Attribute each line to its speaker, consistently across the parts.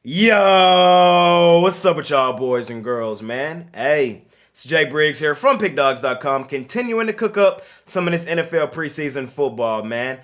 Speaker 1: Yo, what's up with y'all boys and girls, man? Hey, it's Jay Briggs here from Pickdawgz.com, continuing to cook up some of this NFL preseason football, man.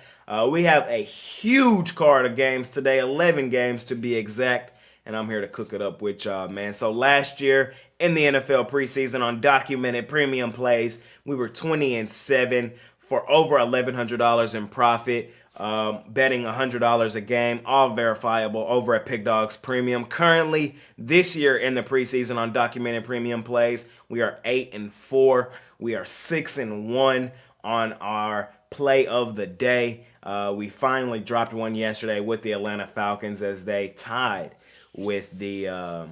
Speaker 1: We have a huge card of games today, 11 games to be exact, and I'm here to cook it up with y'all, man. So last year in the NFL preseason on documented premium plays, we were 20-7 for over $1,100 in profit. Betting $100 a game, all verifiable over at Pick Dawgz Premium. Currently, this year in the preseason on documented premium plays, we are 8-4. We are 6-1 on our play of the day. We finally dropped one yesterday with the Atlanta Falcons as they tied with the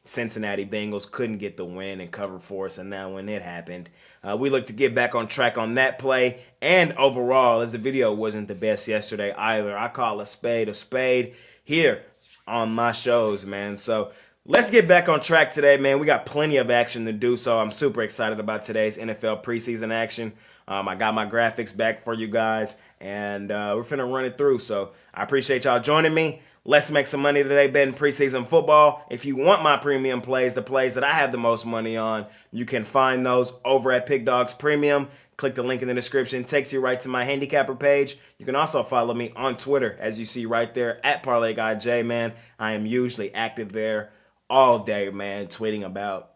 Speaker 1: Cincinnati Bengals, couldn't get the win and cover for us, and now when it happened, we look to get back on track on that play. And overall, as the video wasn't the best yesterday either, I call a spade here on my shows, man. So let's get back on track today, man. We got plenty of action to do, so I'm super excited about today's NFL preseason action. I got my graphics back for you guys, and we're finna run it through. So I appreciate y'all joining me. Let's make some money today betting preseason football. If you want my premium plays, the plays that I have the most money on, you can find those over at Pick Dawgz Premium. Click the link in the description. Takes you right to my handicapper page. You can also follow me on Twitter, as you see right there, at Parlay Guy J, man. I am usually active there all day, man, tweeting about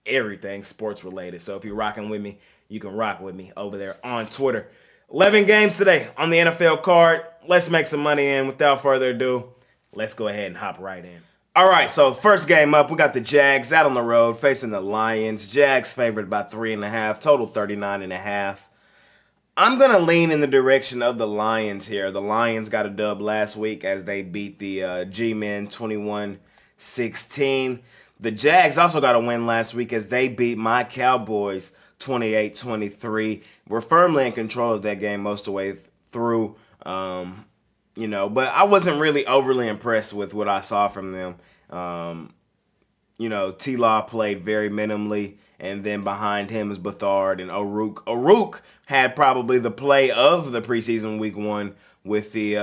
Speaker 1: everything sports related. So if you're rocking with me, you can rock with me over there on Twitter. 11 games today on the NFL card. Let's make some money in. Without further ado, let's go ahead and hop right in. All right, so first game up, we got the Jags out on the road facing the Lions. Jags favored by 3.5, total 39.5. I'm going to lean in the direction of the Lions here. The Lions got a dub last week as they beat the G-Men 21-16. The Jags also got a win last week as they beat my Cowboys 28-23. We're firmly in control of that game most of the way through. But I wasn't really overly impressed with what I saw from them. T-Law played very minimally, and then behind him is Bethard and O'Rourke. O'Rourke had probably the play of the preseason week one with the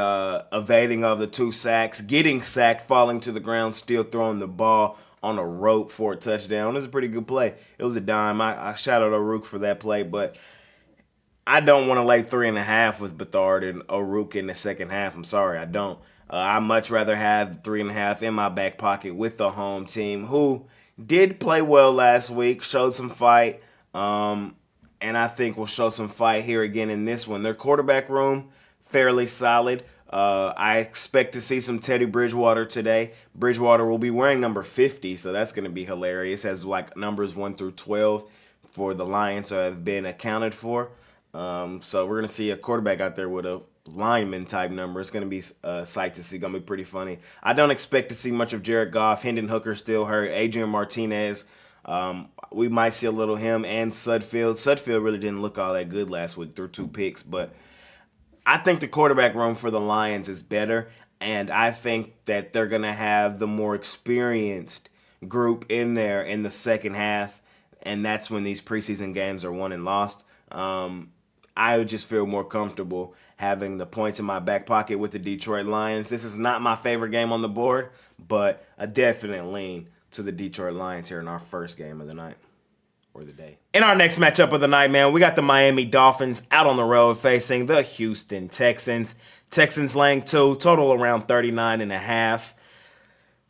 Speaker 1: evading of the 2 sacks, getting sacked, falling to the ground, still throwing the ball on a rope for a touchdown. It was a pretty good play. It was a dime. I shout out O'Rourke for that play, but I don't want to lay 3.5 with Bethard and O'Rourke in the second half. I'm sorry, I don't. I'd much rather have 3.5 in my back pocket with the home team, who did play well last week, showed some fight, and I think will show some fight here again in this one. Their quarterback room, fairly solid. I expect to see some Teddy Bridgewater today. Bridgewater will be wearing number 50, so that's going to be hilarious, as like numbers 1 through 12 for the Lions have been accounted for. So we're going to see a quarterback out there with a lineman type number. It's going to be a sight to see. Going to be pretty funny. I don't expect to see much of Jared Goff. Hendon Hooker still hurt. Adrian Martinez, we might see a little him and Sudfeld. Sudfeld really didn't look all that good last week through 2 picks, but I think the quarterback room for the Lions is better, and I think that they're going to have the more experienced group in there in the second half, and that's when these preseason games are won and lost. I would just feel more comfortable having the points in my back pocket with the Detroit Lions. This is not my favorite game on the board, but a definite lean to the Detroit Lions here in our first game of the night or the day. In our next matchup of the night, man, we got the Miami Dolphins out on the road facing the Houston Texans. Texans laying 2, total around 39.5.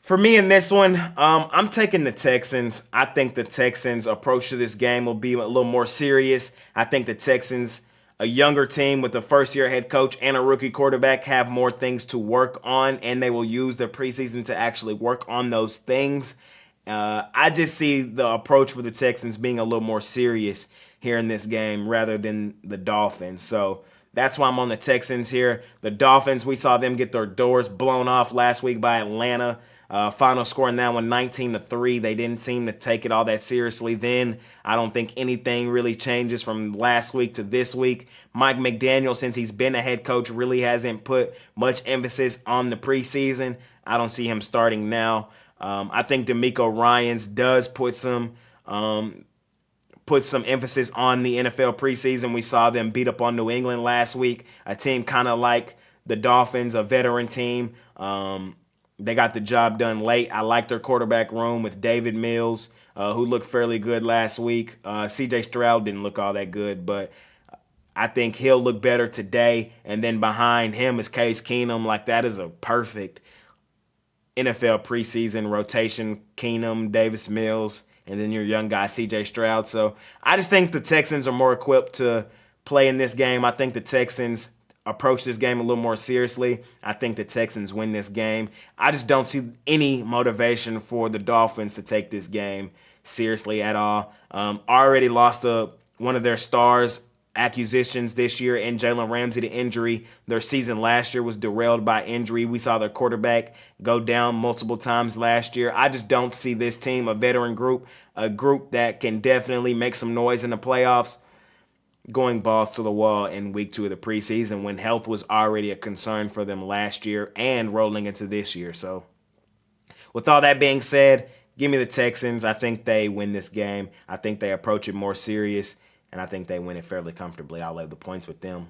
Speaker 1: For me in this one, I'm taking the Texans. I think the Texans' approach to this game will be a little more serious. I think the Texans, a younger team with a first-year head coach and a rookie quarterback, have more things to work on, and they will use the preseason to actually work on those things. I just see the approach for the Texans being a little more serious here in this game rather than the Dolphins. So that's why I'm on the Texans here. The Dolphins, we saw them get their doors blown off last week by Atlanta. Final score in that one, 19-3. They didn't seem to take it all that seriously then. I don't think anything really changes from last week to this week. Mike McDaniel, since he's been a head coach, really hasn't put much emphasis on the preseason. I don't see him starting now. I think D'Amico Ryans does put some emphasis on the NFL preseason. We saw them beat up on New England last week, a team kind of like the Dolphins, a veteran team. They got the job done late. I like their quarterback room with David Mills, who looked fairly good last week. C.J. Stroud didn't look all that good, but I think he'll look better today. And then behind him is Case Keenum. Like, that is a perfect NFL preseason rotation. Keenum, Davis Mills, and then your young guy, C.J. Stroud. So I just think the Texans are more equipped to play in this game. I think the Texans approach this game a little more seriously. I think the Texans win this game. I just don't see any motivation for the Dolphins to take this game seriously at all. Already lost one of their stars acquisitions this year in Jalen Ramsey to injury. Their season last year was derailed by injury. We saw their quarterback go down multiple times last year. I just don't see this team, a veteran group, a group that can definitely make some noise in the playoffs, going balls to the wall in week 2 of the preseason when health was already a concern for them last year and rolling into this year. So with all that being said, give me the Texans. I think they win this game. I think they approach it more serious, and I think they win it fairly comfortably. I'll lay the points with them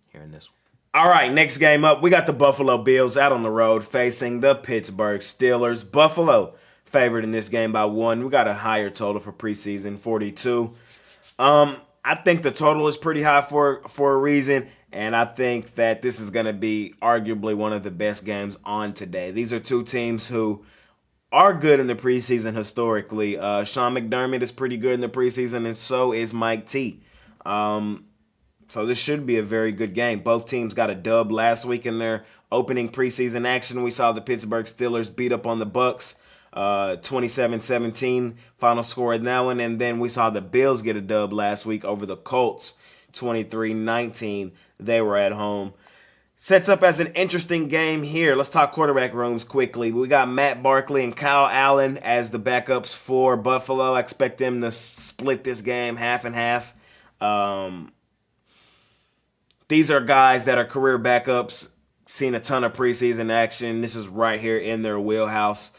Speaker 1: here in this one. All right, next game up, we got the Buffalo Bills out on the road facing the Pittsburgh Steelers. Buffalo favored in this game by 1. We got a higher total for preseason, 42. I think the total is pretty high for a reason, and I think that this is going to be arguably one of the best games on today. These are two teams who are good in the preseason historically. Sean McDermott is pretty good in the preseason, and so is Mike T. So this should be a very good game. Both teams got a dub last week in their opening preseason action. We saw the Pittsburgh Steelers beat up on the Bucs. 27-17 final score in that one. And then we saw the Bills get a dub last week over the Colts, 23-19. They were at home. Sets up as an interesting game here. Let's talk quarterback rooms quickly. We got Matt Barkley and Kyle Allen as the backups for Buffalo. I expect them to split this game half and half. These are guys that are career backups, seen a ton of preseason action. This is right here in their wheelhouse.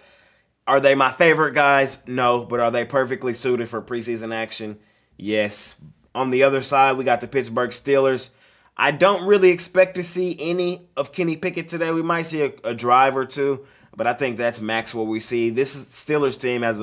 Speaker 1: Are they my favorite guys? No. But are they perfectly suited for preseason action? Yes. On the other side, we got the Pittsburgh Steelers. I don't really expect to see any of Kenny Pickett today. We might see a drive or two, but I think that's max what we see. This Steelers team has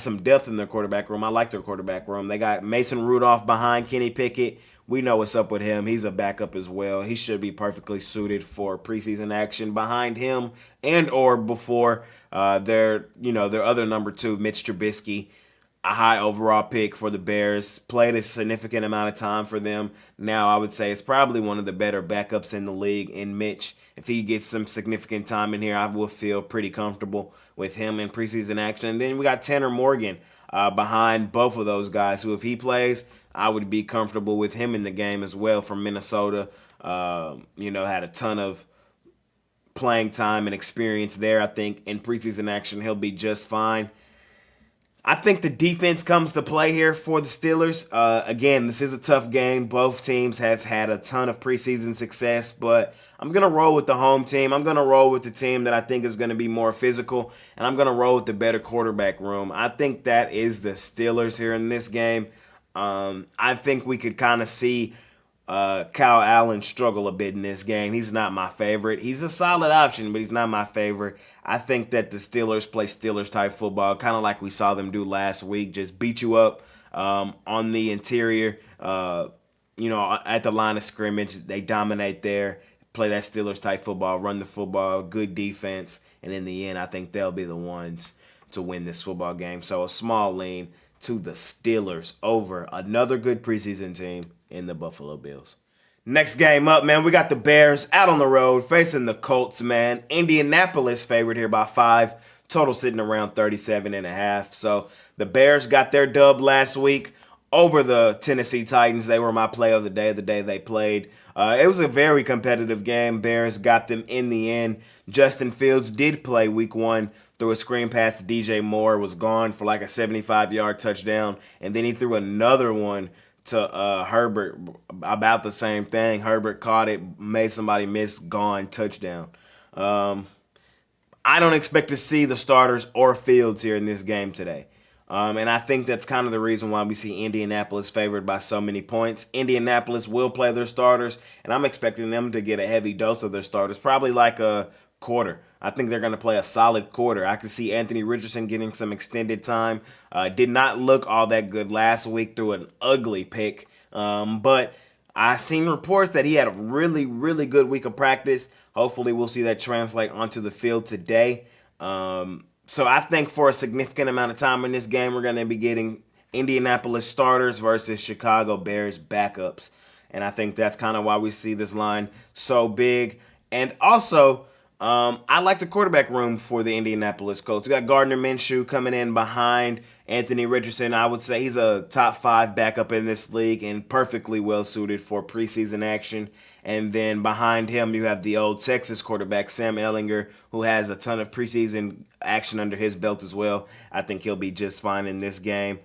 Speaker 1: some depth in their quarterback room. I like their quarterback room. They got Mason Rudolph behind Kenny Pickett. We know what's up with him. He's a backup as well. He should be perfectly suited for preseason action. Behind him and or before their other number 2, Mitch Trubisky, a high overall pick for the Bears, played a significant amount of time for them. Now I would say it's probably one of the better backups in the league in Mitch. If he gets some significant time in here, I will feel pretty comfortable with him in preseason action. And then we got Tanner Morgan behind both of those guys, who if he plays, I would be comfortable with him in the game as well from Minnesota. Had a ton of playing time and experience there. I think in preseason action, he'll be just fine. I think the defense comes to play here for the Steelers. Again, this is a tough game. Both teams have had a ton of preseason success, but I'm going to roll with the home team. I'm going to roll with the team that I think is going to be more physical, and I'm going to roll with the better quarterback room. I think that is the Steelers here in this game. I think we could kind of see Kyle Allen struggle a bit in this game. He's not my favorite. He's a solid option, but he's not my favorite. I think that the Steelers play Steelers-type football, kind of like we saw them do last week, just beat you up on the interior, at the line of scrimmage. They dominate there, play that Steelers-type football, run the football, good defense, and in the end, I think they'll be the ones to win this football game. So a small lean to the Steelers over another good preseason team in the Buffalo Bills. Next game up, man, we got the Bears out on the road facing the Colts, man. Indianapolis favored here by 5. Total sitting around 37.5. So the Bears got their dub last week over the Tennessee Titans. They were my play of the day they played. It was a very competitive game. Bears got them in the end. Justin Fields did play week 1. Threw a screen pass to DJ Moore, was gone for like a 75-yard touchdown, and then he threw another one to Herbert, about the same thing. Herbert caught it, made somebody miss, gone, touchdown. I don't expect to see the starters or Fields here in this game today. And I think that's kind of the reason why we see Indianapolis favored by so many points. Indianapolis will play their starters, and I'm expecting them to get a heavy dose of their starters, probably like a quarter. I think they're going to play a solid quarter. I could see Anthony Richardson getting some extended time. Did not look all that good last week through an ugly pick. But I seen reports that he had a really, really good week of practice. Hopefully we'll see that translate onto the field today. So I think for a significant amount of time in this game, we're going to be getting Indianapolis starters versus Chicago Bears backups. And I think that's kind of why we see this line so big. And also, I like the quarterback room for the Indianapolis Colts. We got Gardner Minshew coming in behind Anthony Richardson. I would say he's a top 5 backup in this league and perfectly well suited for preseason action. And then behind him, you have the old Texas quarterback, Sam Ehlinger, who has a ton of preseason action under his belt as well. I think he'll be just fine in this game.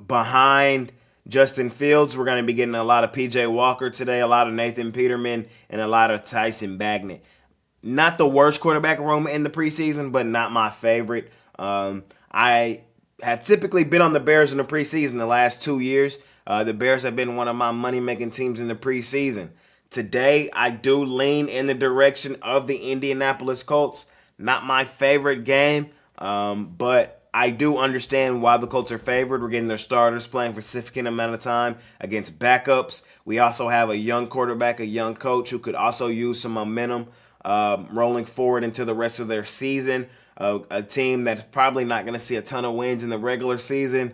Speaker 1: Behind Justin Fields, we're going to be getting a lot of P.J. Walker today, a lot of Nathan Peterman, and a lot of Tyson Bagnet. Not the worst quarterback room in the preseason, but not my favorite. I have typically been on the Bears in the preseason the last 2 years. The Bears have been one of my money-making teams in the preseason. Today, I do lean in the direction of the Indianapolis Colts. Not my favorite game, but I do understand why the Colts are favored. We're getting their starters playing for a significant amount of time against backups. We also have a young quarterback, a young coach who could also use some momentum rolling forward into the rest of their season. A team that's probably not going to see a ton of wins in the regular season.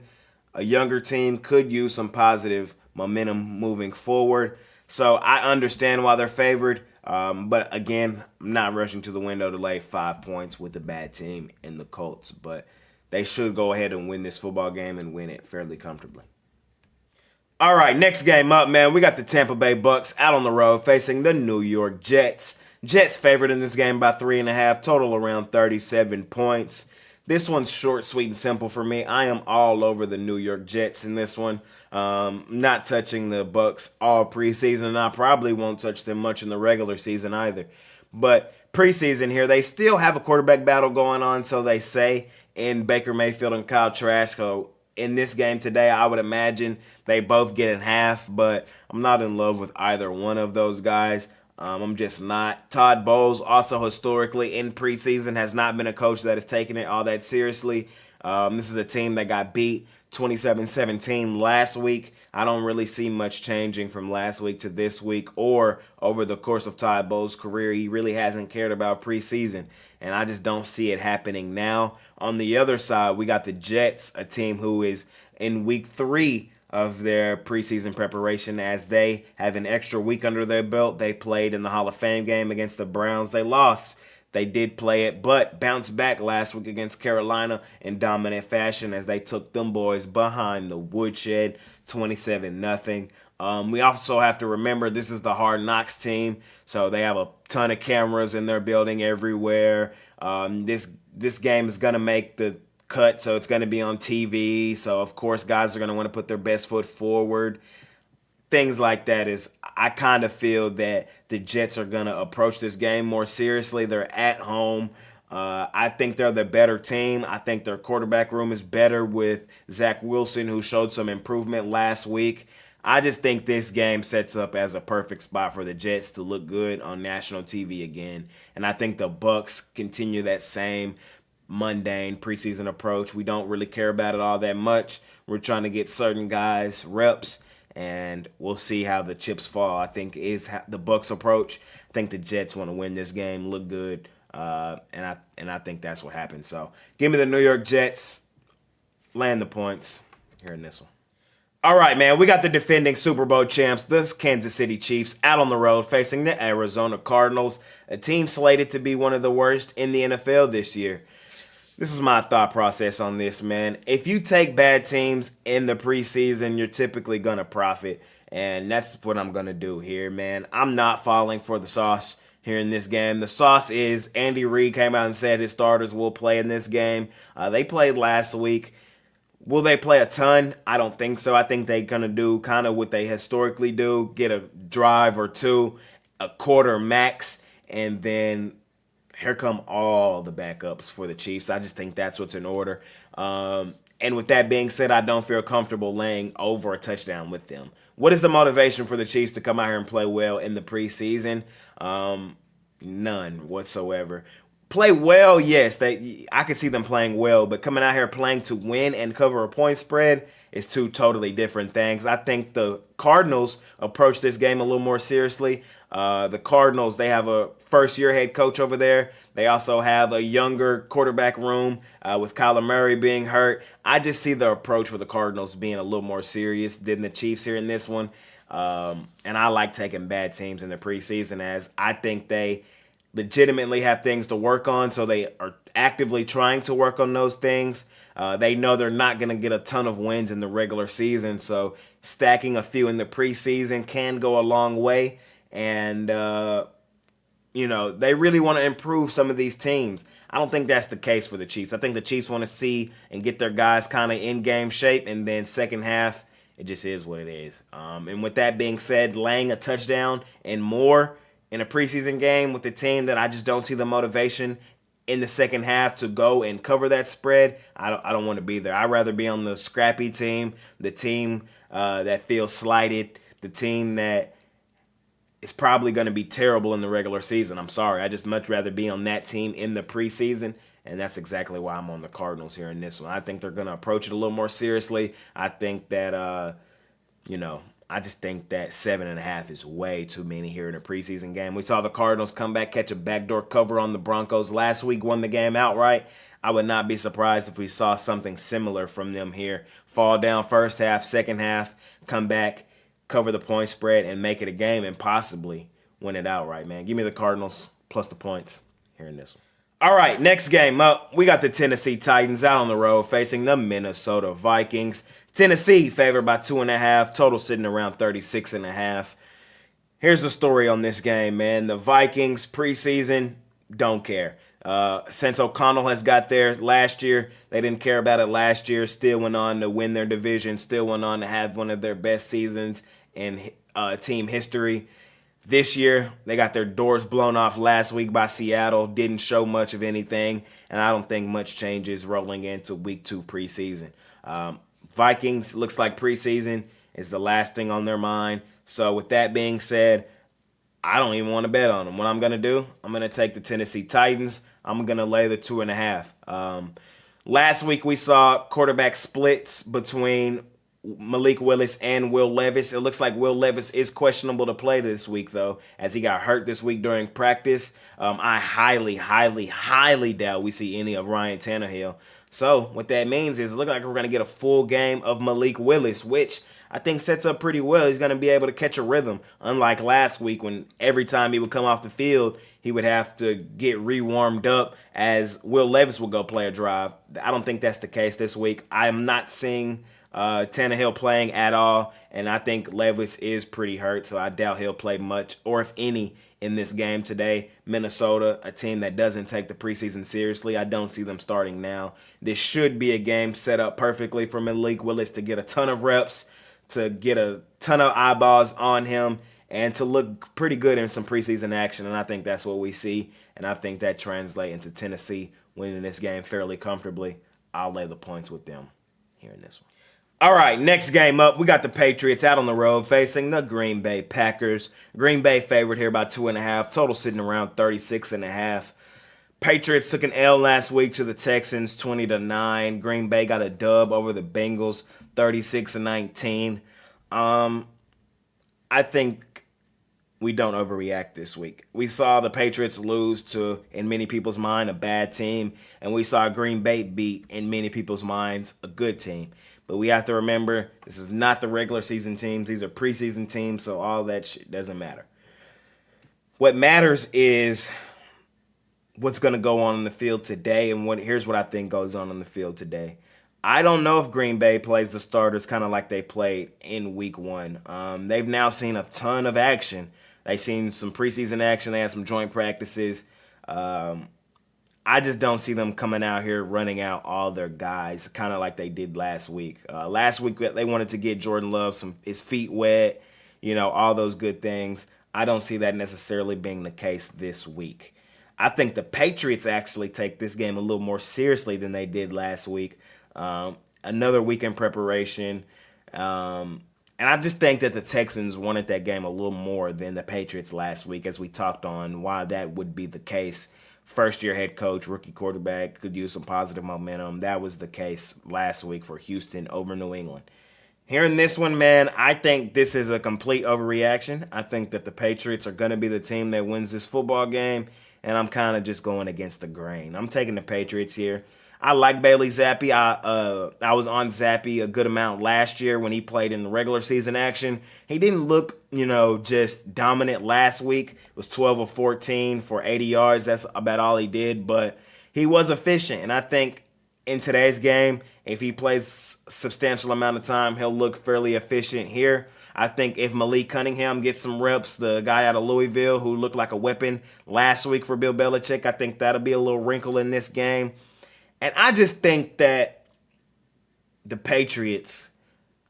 Speaker 1: A younger team could use some positive momentum moving forward. So I understand why they're favored. But again, I'm not rushing to the window to lay 5 points with a bad team in the Colts. But they should go ahead and win this football game and win it fairly comfortably. All right, next game up, man. We got the Tampa Bay Bucks out on the road facing the New York Jets. Jets favored in this game by 3.5, total around 37 points. This one's short, sweet, and simple for me. I am all over the New York Jets in this one. Not touching the Bucks all preseason, and I probably won't touch them much in the regular season either. But preseason here, they still have a quarterback battle going on, so they say, in Baker Mayfield and Kyle Trask. So in this game today, I would imagine they both get in half, but I'm not in love with either one of those guys. I'm just not. Todd Bowles, also historically in preseason, has not been a coach that has taken it all that seriously. This is a team that got beat 27-17 last week. I don't really see much changing from last week to this week or over the course of Todd Bowles' career. He really hasn't cared about preseason, and I just don't see it happening now. On the other side, we got the Jets, a team who is in week 3 of their preseason preparation as they have an extra week under their belt. They played in the Hall of Fame game against the Browns. They lost. They did play it, but bounced back last week against Carolina in dominant fashion as they took them boys behind the woodshed, 27-0. We also have to remember this is the Hard Knocks team, so they have a ton of cameras in their building everywhere. This game is going to make the cut, so it's going to be on TV. So, of course, guys are going to want to put their best foot forward. Things like that is, I kind of feel that the Jets are going to approach this game more seriously. They're at home. I think they're the better team. I think their quarterback room is better with Zach Wilson, who showed some improvement last week. I just think this game sets up as a perfect spot for the Jets to look good on national TV again. And I think the Bucks continue that same mundane preseason approach. We don't really care about it all that much. We're trying to get certain guys reps, and we'll see how the chips fall. I think is the Bucks approach. I think the Jets want to win this game, look good, and I think that's what happens. So give me the New York Jets, land the points here in this one. All right, man, we got the defending Super Bowl champs, the Kansas City Chiefs, out on the road facing the Arizona Cardinals, a team slated to be one of the worst in the NFL this year. This is my thought process on this, man. If you take bad teams in the preseason, you're typically going to profit, and that's what I'm going to do here, man. I'm not falling for the sauce here in this game. The sauce is Andy Reid came out and said his starters will play in this game. They played last week. Will they play a ton? I don't think so. I think they're going to do kind of what they historically do, get a drive or two, a quarter max, and then here come all the backups for the Chiefs. I just think that's what's in order. And with that being said, I don't feel comfortable laying over a touchdown with them. What is the motivation for the Chiefs to come out here and play well in the preseason? None whatsoever. Play well, yes. I could see them playing well, but coming out here playing to win and cover a point spread is two totally different things. I think the Cardinals approach this game a little more seriously. The Cardinals, they have a first-year head coach over there. They also have a younger quarterback room with Kyler Murray being hurt. I just see the approach for the Cardinals being a little more serious than the Chiefs here in this one. And I like taking bad teams in the preseason, as I think they legitimately have things to work on, so they are actively trying to work on those things. They know they're not going to get a ton of wins in the regular season, so stacking a few in the preseason can go a long way. And, they really want to improve some of these teams. I don't think that's the case for the Chiefs. I think the Chiefs want to see and get their guys kind of in game shape, and then second half, it just is what it is. And with that being said, laying a touchdown and more in a preseason game with a team that I just don't see the motivation in the second half to go and cover that spread, I don't want to be there. I'd rather be on the scrappy team, the team that feels slighted, the team that is probably going to be terrible in the regular season. I'm sorry. I just much rather be on that team in the preseason, and that's exactly why I'm on the Cardinals here in this one. I think they're going to approach it a little more seriously. I think that, I just think that 7.5 is way too many here in a preseason game. We saw the Cardinals come back, catch a backdoor cover on the Broncos last week, won the game outright. I would not be surprised if we saw something similar from them here. Fall down first half, second half, come back, cover the point spread, and make it a game and possibly win it outright, man. Give me the Cardinals plus the points here in this one. All right, next game up, we got the Tennessee Titans out on the road facing the Minnesota Vikings. Tennessee favored by 2.5, total sitting around 36.5. Here's the story on this game, man. The Vikings preseason don't care. Since O'Connell has got there last year, they didn't care about it last year. Still went on to win their division. Still went on to have one of their best seasons in team history. This year, they got their doors blown off last week by Seattle. Didn't show much of anything, and I don't think much changes rolling into week 2 preseason. Vikings, looks like preseason is the last thing on their mind. So with that being said, I don't even want to bet on them. What I'm going to do, I'm going to take the Tennessee Titans. I'm going to lay the 2.5. Last week we saw quarterback splits between Malik Willis and Will Levis. It looks like Will Levis is questionable to play this week, though, as he got hurt this week during practice. I highly doubt we see any of Ryan Tannehill. So what that means is it looks like we're going to get a full game of Malik Willis, which I think sets up pretty well. He's going to be able to catch a rhythm, unlike last week when every time he would come off the field, he would have to get re-warmed up as Will Levis would go play a drive. I don't think that's the case this week. I'm not seeing Tannehill playing at all, and I think Levis is pretty hurt, so I doubt he'll play much, or if any, in this game today. Minnesota, a team that doesn't take the preseason seriously. I don't see them starting now. This should be a game set up perfectly for Malik Willis to get a ton of reps, to get a ton of eyeballs on him, and to look pretty good in some preseason action, and I think that's what we see, and I think that translates into Tennessee winning this game fairly comfortably. I'll lay the points with them here in this one. All right, next game up, we got the Patriots out on the road facing the Green Bay Packers. Green Bay favored here by 2.5, total sitting around 36.5. Patriots took an L last week to the Texans, 20-9. Green Bay got a dub over the Bengals, 36-19. I think we don't overreact this week. We saw the Patriots lose to, in many people's mind, a bad team, and we saw Green Bay beat, in many people's minds, a good team. But we have to remember, this is not the regular season teams. These are preseason teams, so all that shit doesn't matter. What matters is what's going to go on in the field today, and here's what I think goes on in the field today. I don't know if Green Bay plays the starters kind of like they played in week 1. They've now seen a ton of action. They've seen some preseason action. They had some joint practices. I just don't see them coming out here running out all their guys, kind of like they did last week. Last week, they wanted to get Jordan Love his feet wet, all those good things. I don't see that necessarily being the case this week. I think the Patriots actually take this game a little more seriously than they did last week. Another week in preparation. And I just think that the Texans wanted that game a little more than the Patriots last week, as we talked on why that would be the case. First-year head coach, rookie quarterback, could use some positive momentum. That was the case last week for Houston over New England. Here in this one, man, I think this is a complete overreaction. I think that the Patriots are going to be the team that wins this football game, and I'm kind of just going against the grain. I'm taking the Patriots here. I like Bailey Zappi. I was on Zappi a good amount last year when he played in the regular season action. He didn't look, just dominant last week. It was 12 of 14 for 80 yards. That's about all he did, but he was efficient. And I think in today's game, if he plays a substantial amount of time, he'll look fairly efficient here. I think if Malik Cunningham gets some reps, the guy out of Louisville who looked like a weapon last week for Bill Belichick, I think that'll be a little wrinkle in this game. And I just think that the Patriots'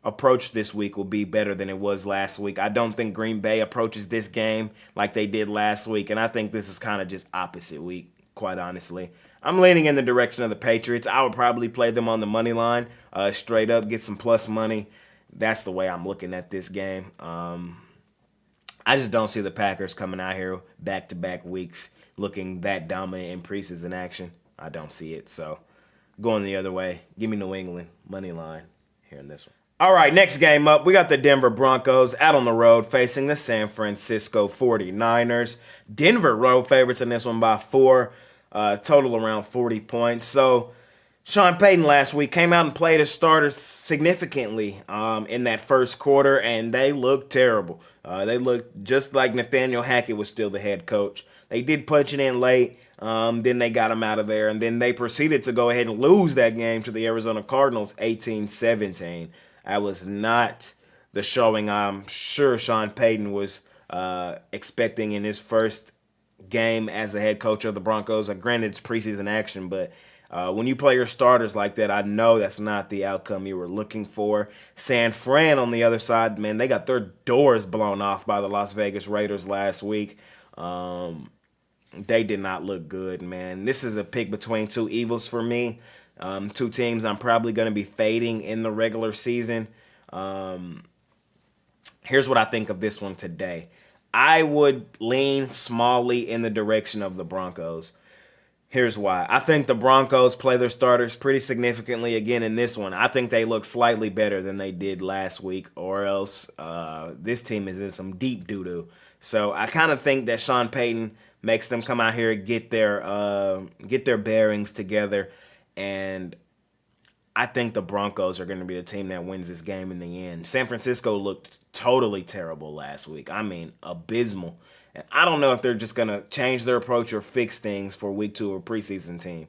Speaker 1: approach this week will be better than it was last week. I don't think Green Bay approaches this game like they did last week, and I think this is kind of just opposite week, quite honestly. I'm leaning in the direction of the Patriots. I would probably play them on the money line, straight up, get some plus money. That's the way I'm looking at this game. I just don't see the Packers coming out here back-to-back weeks looking that dominant in preseason action. I don't see it, so going the other way. Give me New England, money line here in this one. All right, next game up, we got the Denver Broncos out on the road facing the San Francisco 49ers. Denver road favorites in this one by 4, total around 40 points. So Sean Payton last week came out and played his starters significantly in that first quarter, and they looked terrible. They looked just like Nathaniel Hackett was still the head coach. They did punch it in late. Then they got him out of there, and then they proceeded to go ahead and lose that game to the Arizona Cardinals 18-17. That was not the showing I'm sure Sean Payton was expecting in his first game as the head coach of the Broncos. Granted, it's preseason action, but when you play your starters like that, I know that's not the outcome you were looking for. San Fran, on the other side, man, they got their doors blown off by the Las Vegas Raiders last week. They did not look good, man. This is a pick between two evils for me. Two teams I'm probably going to be fading in the regular season. Here's what I think of this one today. I would lean smallly in the direction of the Broncos. Here's why. I think the Broncos play their starters pretty significantly again in this one. I think they look slightly better than they did last week, or else this team is in some deep doo-doo. So I kind of think that Sean Payton makes them come out here and get their bearings together, and I think the Broncos are going to be the team that wins this game in the end. San Francisco looked totally terrible last week. I mean, abysmal. And I don't know if they're just going to change their approach or fix things for week 2 of a preseason team.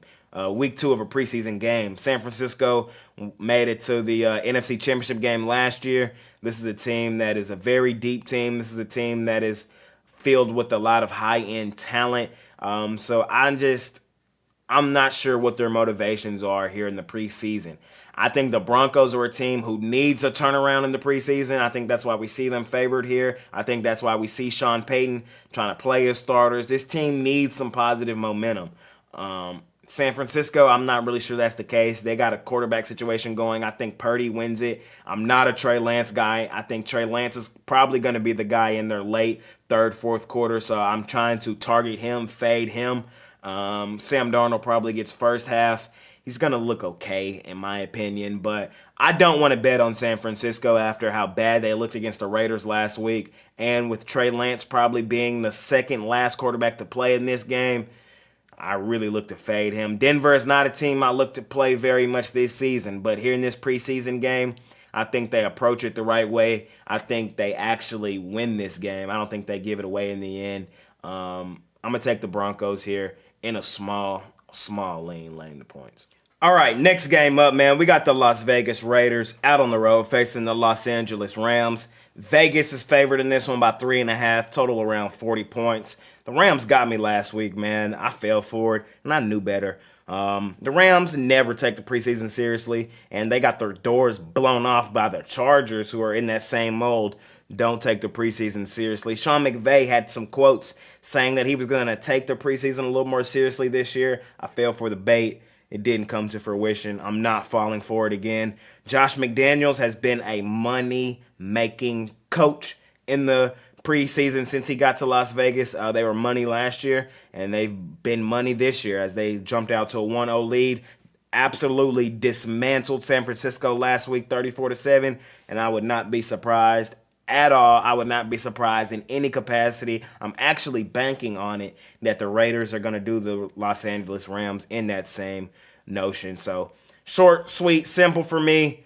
Speaker 1: Week 2 of a preseason game. San Francisco made it to the NFC Championship game last year. This is a team that is a very deep team. This is a team that is filled with a lot of high-end talent. So I'm not sure what their motivations are here in the preseason. I think the Broncos are a team who needs a turnaround in the preseason. I think that's why we see them favored here. I think that's why we see Sean Payton trying to play his starters. This team needs some positive momentum. San Francisco, I'm not really sure that's the case. They got a quarterback situation going. I think Purdy wins it. I'm not a Trey Lance guy. I think Trey Lance is probably going to be the guy in their late third, fourth quarter, so I'm trying to target him, fade him. Sam Darnold probably gets first half. He's going to look okay, in my opinion, but I don't want to bet on San Francisco after how bad they looked against the Raiders last week, and with Trey Lance probably being the second last quarterback to play in this game, I really look to fade him. Denver is not a team I look to play very much this season, but here in this preseason game, I think they approach it the right way. I think they actually win this game. I don't think they give it away in the end. I'm going to take the Broncos here in a small lean the points. All right, next game up, man. We got the Las Vegas Raiders out on the road facing the Los Angeles Rams. Vegas is favored in this one by 3.5, total around 40 points. The Rams got me last week, man. I fell for it, and I knew better. The Rams never take the preseason seriously, and they got their doors blown off by the Chargers, who are in that same mold. Don't take the preseason seriously. Sean McVay had some quotes saying that he was going to take the preseason a little more seriously this year. I fell for the bait. It didn't come to fruition. I'm not falling for it again. Josh McDaniels has been a money-making coach in the preseason since he got to Las Vegas. They were money last year, and they've been money this year as they jumped out to a 1-0 lead. Absolutely dismantled San Francisco last week, 34-7, and I would not be surprised at all. I would not be surprised in any capacity. I'm actually banking on it that the Raiders are going to do the Los Angeles Rams in that same notion. So short, sweet, simple for me.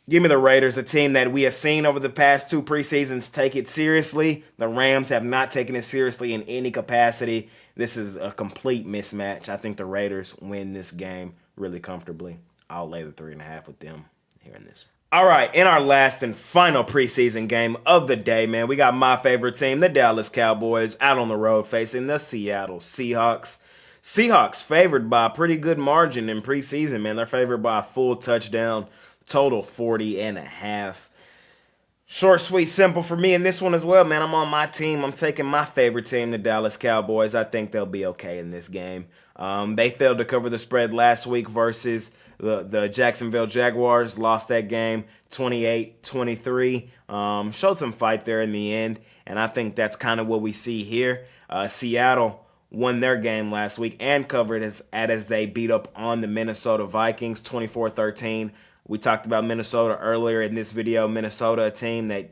Speaker 1: Give me the Raiders, a team that we have seen over the past 2 preseasons take it seriously. The Rams have not taken it seriously in any capacity. This is a complete mismatch. I think the Raiders win this game really comfortably. I'll lay the 3.5 with them here in this. All right, in our last and final preseason game of the day, man, we got my favorite team, the Dallas Cowboys, out on the road facing the Seattle Seahawks. Seahawks favored by a pretty good margin in preseason, man. They're favored by a full touchdown, total 40.5. Short, sweet, simple for me in this one as well, man. I'm on my team. I'm taking my favorite team, the Dallas Cowboys. I think they'll be okay in this game. They failed to cover the spread last week versus the Jacksonville Jaguars. Lost that game 28-23. Showed some fight there in the end, and I think that's kind of what we see here. Seattle won their game last week and covered as they beat up on the Minnesota Vikings 24-13. We talked about Minnesota earlier in this video. Minnesota, a team that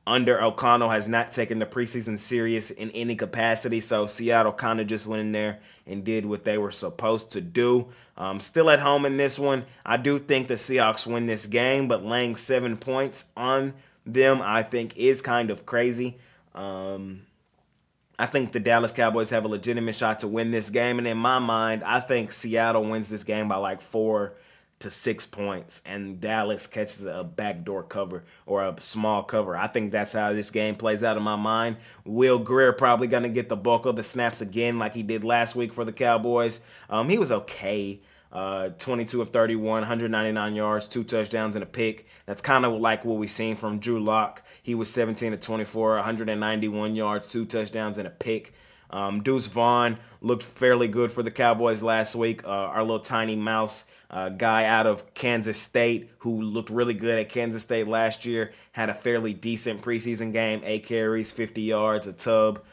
Speaker 1: under O'Connell has not taken the preseason serious in any capacity. So Seattle kind of just went in there and did what they were supposed to do. Still at home in this one. I do think the Seahawks win this game, but laying 7 points on them I think is kind of crazy. I think the Dallas Cowboys have a legitimate shot to win this game. And in my mind, I think Seattle wins this game by like 4 to 6 points, and Dallas catches a backdoor cover or a small cover. I think that's how this game plays out in my mind. Will Grier probably going to get the bulk of the snaps again like he did last week for the Cowboys. He was okay. 22 of 31, 199 yards, 2 touchdowns and a pick. That's kind of like what we've seen from Drew Lock. He was 17 of 24, 191 yards, 2 touchdowns and a pick. Deuce Vaughn looked fairly good for the Cowboys last week. Our little tiny mouse guy out of Kansas State who looked really good at Kansas State last year, had a fairly decent preseason game, 8 carries, 50 yards, a tub.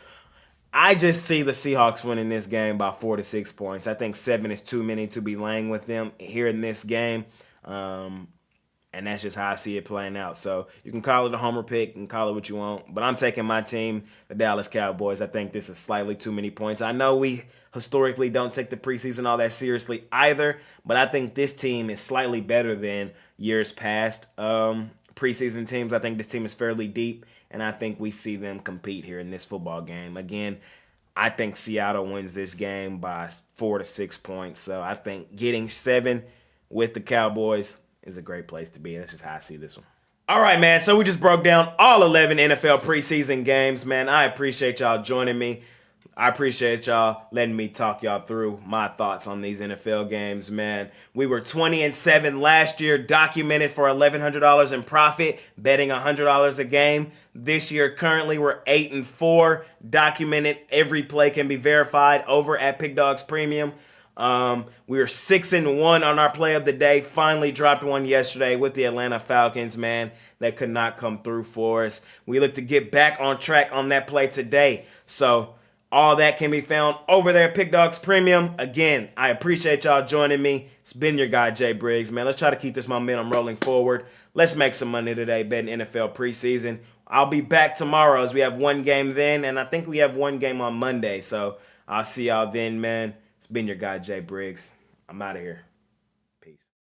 Speaker 1: I just see the Seahawks winning this game by 4 to 6 points. I think 7 is too many to be laying with them here in this game. And that's just how I see it playing out. So you can call it a homer pick, you can call it what you want. But I'm taking my team, the Dallas Cowboys. I think this is slightly too many points. I know we historically don't take the preseason all that seriously either, but I think this team is slightly better than years past preseason teams. I think this team is fairly deep, and I think we see them compete here in this football game. Again, I think Seattle wins this game by 4 to 6 points. So I think getting 7 with the Cowboys is a great place to be. That's just how I see this one. All right, man. So we just broke down all 11 NFL preseason games, man. I appreciate y'all joining me. I appreciate y'all letting me talk y'all through my thoughts on these NFL games, man. We were 20-7 last year, documented for $1,100 in profit, betting $100 a game. This year, currently, we're 8-4, documented. Every play can be verified over at Pickdawgz Premium. We were 6-1 on our play of the day. Finally dropped one yesterday with the Atlanta Falcons, man. That could not come through for us. We look to get back on track on that play today. So all that can be found over there at Pickdawgz Premium. Again, I appreciate y'all joining me. It's been your guy, Jay Briggs, man. Let's try to keep this momentum rolling forward. Let's make some money today betting NFL preseason. I'll be back tomorrow as we have one game then, and I think we have one game on Monday. So I'll see y'all then, man. It's been your guy, Jay Briggs. I'm out of here.